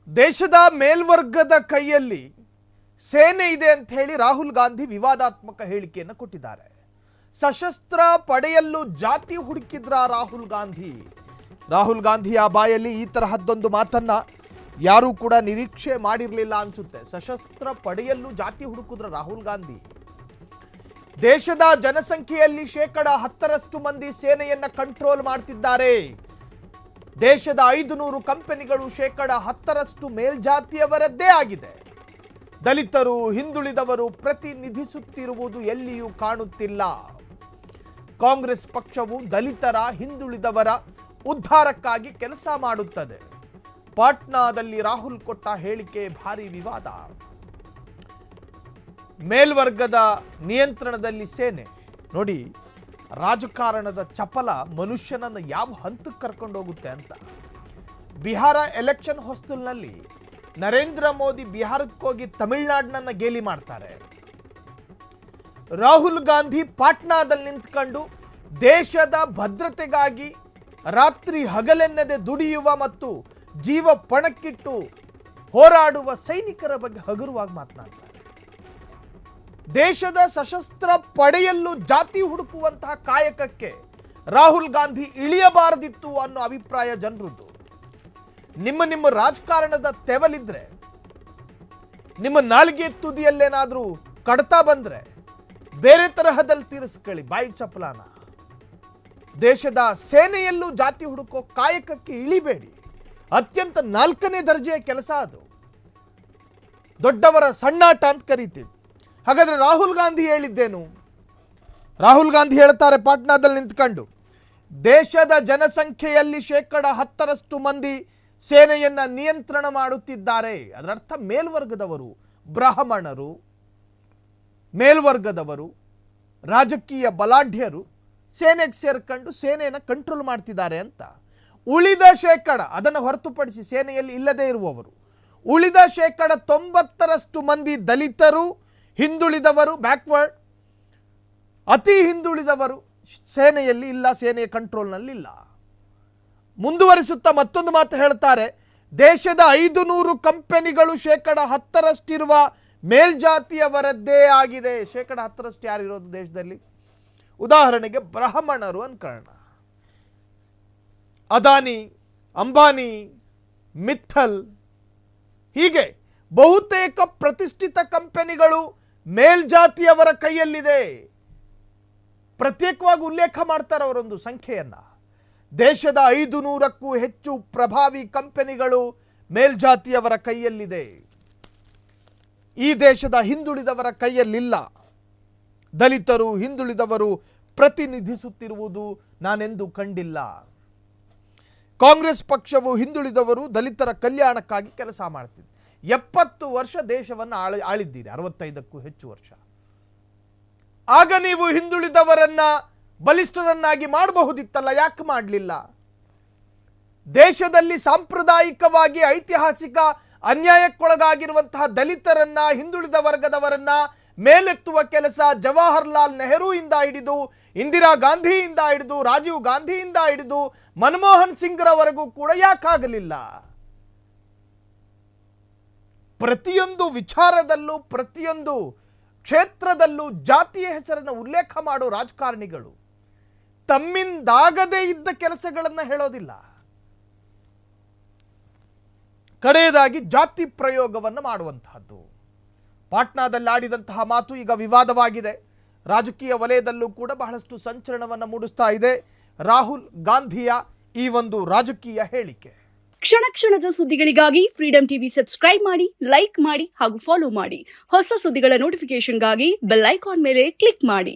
ದೇಶದ ಮೇಲ್ವರ್ಗದ ಕೈಯಲ್ಲಿ ಸೇನೆ ಇದೆ ಅಂತ ಹೇಳಿ ರಾಹುಲ್ ಗಾಂಧಿ ವಿವಾದಾತ್ಮಕ ಹೇಳಿಕೆಯನ್ನು ಕೊಟ್ಟಿದ್ದಾರೆ. ಸಶಸ್ತ್ರ ಪಡೆಯಲ್ಲೂ ಜಾತಿ ಹುಡುಕಿದ್ರ ರಾಹುಲ್ ಗಾಂಧಿಯ ಬಾಯಲ್ಲಿ ಈ ತರಹದ್ದೊಂದು ಮಾತನ್ನ ಯಾರೂ ಕೂಡ ನಿರೀಕ್ಷೆ ಮಾಡಿರಲಿಲ್ಲ ಅನ್ಸುತ್ತೆ. ಸಶಸ್ತ್ರ ಪಡೆಯಲ್ಲೂ ಜಾತಿ ಹುಡುಕಿದ್ರ ರಾಹುಲ್ ಗಾಂಧಿ. ದೇಶದ ಜನಸಂಖ್ಯೆಯಲ್ಲಿ 10% ಮಂದಿ ಸೇನೆಯನ್ನ ಕಂಟ್ರೋಲ್ ಮಾಡ್ತಿದ್ದಾರೆ. ದೇಶದ 500 ಕಂಪನಿಗಳು 10% ಮೇಲ್ಜಾತಿಯವರದ್ದೇ ಆಗಿದೆ. ದಲಿತರು, ಹಿಂದುಳಿದವರು ಪ್ರತಿನಿಧಿಸುತ್ತಿರುವುದು ಎಲ್ಲಿಯೂ ಕಾಣುತ್ತಿಲ್ಲ. ಕಾಂಗ್ರೆಸ್ ಪಕ್ಷವು ದಲಿತರ, ಹಿಂದುಳಿದವರ ಉದ್ಧಾರಕ್ಕಾಗಿ ಕೆಲಸ ಮಾಡುತ್ತದೆ. ಪಾಟ್ನಾದಲ್ಲಿ ರಾಹುಲ್ ಕೊಟ್ಟ ಹೇಳಿಕೆ ಭಾರಿ ವಿವಾದ. ಮೇಲ್ವರ್ಗದ ನಿಯಂತ್ರಣದಲ್ಲಿ ಸೇನೆ. ನೋಡಿ, ರಾಜಕಾರಣದ ಚಪಲ ಮನುಷ್ಯನನ್ನು ಯಾವ ಹಂತಕ್ಕೆ ಕರ್ಕೊಂಡು ಹೋಗುತ್ತೆ ಅಂತ. ಬಿಹಾರ ಎಲೆಕ್ಷನ್ ಹೊಸ್ತಲಿನಲ್ಲಿ ನರೇಂದ್ರ ಮೋದಿ ಬಿಹಾರಕ್ಕೆ ಹೋಗಿ ತಮಿಳುನಾಡಿನನ್ನ ಗೇಲಿ ಮಾಡ್ತಾರೆ. ರಾಹುಲ್ ಗಾಂಧಿ ಪಾಟ್ನಾದಲ್ಲಿ ನಿಂತ್ಕೊಂಡು ದೇಶದ ಭದ್ರತೆಗಾಗಿ ರಾತ್ರಿ ಹಗಲೆನ್ನದೆ ದುಡಿಯುವ ಮತ್ತು ಜೀವ ಪಣಕ್ಕಿಟ್ಟು ಹೋರಾಡುವ ಸೈನಿಕರ ಬಗ್ಗೆ ಹಗುರವಾಗಿ ಮಾತನಾಡ್ತಾರೆ. ದೇಶದ ಸಶಸ್ತ್ರ ಪಡೆಯಲ್ಲೂ ಜಾತಿ ಹುಡುಕುವಂತಹ ಕಾಯಕಕ್ಕೆ ರಾಹುಲ್ ಗಾಂಧಿ ಇಳಿಯಬಾರದಿತ್ತು ಅನ್ನೋ ಅಭಿಪ್ರಾಯ ಜನರದ್ದು. ನಿಮ್ಮ ರಾಜಕಾರಣದ ತೆವಲಿದ್ರೆ, ನಿಮ್ಮ ನಾಲಿಗೆ ತುದಿಯಲ್ಲೇನಾದ್ರೂ ಕಡ್ತಾ ಬಂದ್ರೆ ಬೇರೆ ತರಹದಲ್ಲಿ ತೀರಿಸ್ಕೊಳ್ಳಿ ಬಾಯಿ ಚಪಲಾನ. ದೇಶದ ಸೇನೆಯಲ್ಲೂ ಜಾತಿ ಹುಡುಕೋ ಕಾಯಕಕ್ಕೆ ಇಳಿಬೇಡಿ. ಅತ್ಯಂತ 4ನೇ ದರ್ಜೆಯ ಕೆಲಸ ಅದು. ದೊಡ್ಡವರ ಸಣ್ಣಾಟ ಅಂತ ಕರಿತೀವಿ. ಹಾಗಾದ್ರೆ ರಾಹುಲ್ ಗಾಂಧಿ ಹೇಳಿದ್ದೇನು? ರಾಹುಲ್ ಗಾಂಧಿ ಹೇಳ್ತಾರೆ ಪಾಟ್ನಾದಲ್ಲಿ ನಿಂತ್ಕೊಂಡು, ದೇಶದ ಜನಸಂಖ್ಯೆಯಲ್ಲಿ 10% ಮಂದಿ ಸೇನೆಯನ್ನ ನಿಯಂತ್ರಣ ಮಾಡುತ್ತಿದ್ದಾರೆ. ಅದರರ್ಥ ಮೇಲ್ವರ್ಗದವರು, ಬ್ರಾಹ್ಮಣರು, ಮೇಲ್ವರ್ಗದವರು, ರಾಜಕೀಯ ಬಲಾಢ್ಯರು ಸೇನೆಗೆ ಸೇರ್ಕೊಂಡು ಸೇನೆಯನ್ನು ಕಂಟ್ರೋಲ್ ಮಾಡ್ತಿದ್ದಾರೆ ಅಂತ. ಉಳಿದ ಅದನ್ನು ಹೊರತುಪಡಿಸಿ ಸೇನೆಯಲ್ಲಿ ಇಲ್ಲದೇ ಇರುವವರು, ಉಳಿದ 90% ಮಂದಿ ದಲಿತರು, ಹಿಂದುಳಿದವರು, ಬ್ಯಾಕ್ವರ್ಡ್, ಅತಿ ಹಿಂದುಳಿದವರು ಸೇನೆಯಲ್ಲಿ ಇಲ್ಲ, ಸೇನೆಯ ಕಂಟ್ರೋಲ್ನಲ್ಲಿಲ್ಲ. ಮುಂದುವರಿಸುತ್ತಾ ಮತ್ತೊಂದು ಮಾತು ಹೇಳ್ತಾರೆ, ದೇಶದ 500 ಕಂಪನಿಗಳು 10% ಇರುವ ಮೇಲ್ಜಾತಿಯವರದ್ದೇ ಆಗಿದೆ. 10% ಯಾರಿರೋದು ದೇಶದಲ್ಲಿ? ಉದಾಹರಣೆಗೆ ಬ್ರಾಹ್ಮಣರು ಅನ್ಕೊಳ್ಳೋಣ. ಅದಾನಿ, ಅಂಬಾನಿ, ಮಿತ್ತಲ್, ಹೀಗೆ ಬಹುತೇಕ ಪ್ರತಿಷ್ಠಿತ ಕಂಪನಿಗಳು ಮೇಲ್ಜಾತಿಯವರ ಕೈಯಲ್ಲಿದೆ. ಪ್ರತ್ಯೇಕವಾಗಿ ಉಲ್ಲೇಖ ಮಾಡ್ತಾರೆ ಅವರೊಂದು ಸಂಖ್ಯೆಯನ್ನ. ದೇಶದ 500ಕ್ಕೂ ಹೆಚ್ಚು ಪ್ರಭಾವಿ ಕಂಪನಿಗಳು ಮೇಲ್ಜಾತಿಯವರ ಕೈಯಲ್ಲಿದೆ. ಈ ದೇಶದ ಹಿಂದುಳಿದವರ ಕೈಯಲ್ಲಿಲ್ಲ. ದಲಿತರು, ಹಿಂದುಳಿದವರು ಪ್ರತಿನಿಧಿಸುತ್ತಿರುವುದು ನಾನೆಂದೂ ಕಂಡಿಲ್ಲ. ಕಾಂಗ್ರೆಸ್ ಪಕ್ಷವು ಹಿಂದುಳಿದವರು, ದಲಿತರ ಕಲ್ಯಾಣಕ್ಕಾಗಿ ಕೆಲಸ ಮಾಡ್ತಿದೆ. 70 ವರ್ಷ ದೇಶವನ್ನು ಆಳಿದ್ದೀರಿ, 65ಕ್ಕೂ ಹೆಚ್ಚು ವರ್ಷ. ಆಗ ನೀವು ಹಿಂದುಳಿದವರನ್ನ ಬಲಿಷ್ಠರನ್ನಾಗಿ ಮಾಡಬಹುದಿತ್ತಲ್ಲ, ಯಾಕೆ ಮಾಡಲಿಲ್ಲ? ದೇಶದಲ್ಲಿ ಸಾಂಪ್ರದಾಯಿಕವಾಗಿ ಐತಿಹಾಸಿಕ ಅನ್ಯಾಯಕ್ಕೊಳಗಾಗಿರುವಂತಹ ದಲಿತರನ್ನ, ಹಿಂದುಳಿದ ವರ್ಗದವರನ್ನ ಮೇಲೆತ್ತುವ ಕೆಲಸ ಜವಾಹರ್ಲಾಲ್ ನೆಹರೂಯಿಂದ ಹಿಡಿದು, ಇಂದಿರಾ ಗಾಂಧಿಯಿಂದ ಹಿಡಿದು, ರಾಜೀವ್ ಗಾಂಧಿಯಿಂದ ಹಿಡಿದು ಮನಮೋಹನ್ ಸಿಂಗ್ರವರೆಗೂ ಕೂಡ ಯಾಕಾಗಲಿಲ್ಲ? ಪ್ರತಿಯೊಂದು ವಿಚಾರದಲ್ಲೂ, ಪ್ರತಿಯೊಂದು ಕ್ಷೇತ್ರದಲ್ಲೂ ಜಾತಿಯ ಹೆಸರನ್ನು ಉಲ್ಲೇಖ ಮಾಡೋ ರಾಜಕಾರಣಿಗಳು ತಮ್ಮಿಂದಾಗದೇ ಇದ್ದ ಕೆಲಸಗಳನ್ನು ಹೇಳೋದಿಲ್ಲ. ಕಡೆಯದಾಗಿ ಜಾತಿ ಪ್ರಯೋಗವನ್ನು ಮಾಡುವಂತಹದ್ದು. ಪಾಟ್ನಾದಲ್ಲಿ ಆಡಿದಂತಹ ಮಾತು ಈಗ ವಿವಾದವಾಗಿದೆ. ರಾಜಕೀಯ ವಲಯದಲ್ಲೂ ಕೂಡ ಬಹಳಷ್ಟು ಸಂಚಲನವನ್ನು ಮೂಡಿಸ್ತಾ ಇದೆ ರಾಹುಲ್ ಗಾಂಧಿಯ ಈ ಒಂದು ರಾಜಕೀಯ ಹೇಳಿಕೆ. ಕ್ಷಣ ಕ್ಷಣದ ಸುದ್ದಿಗಳಿಗಾಗಿ ಫ್ರೀಡಂ ಟಿವಿ ಸಬ್ಸ್ಕ್ರೈಬ್ ಮಾಡಿ, ಲೈಕ್ ಮಾಡಿ ಹಾಗೂ ಫಾಲೋ ಮಾಡಿ. ಹೊಸ ಸುದ್ದಿಗಳ ನೋಟಿಫಿಕೇಶನ್ಗಾಗಿ ಬೆಲ್ ಐಕಾನ್ ಮೇಲೆ ಕ್ಲಿಕ್ ಮಾಡಿ.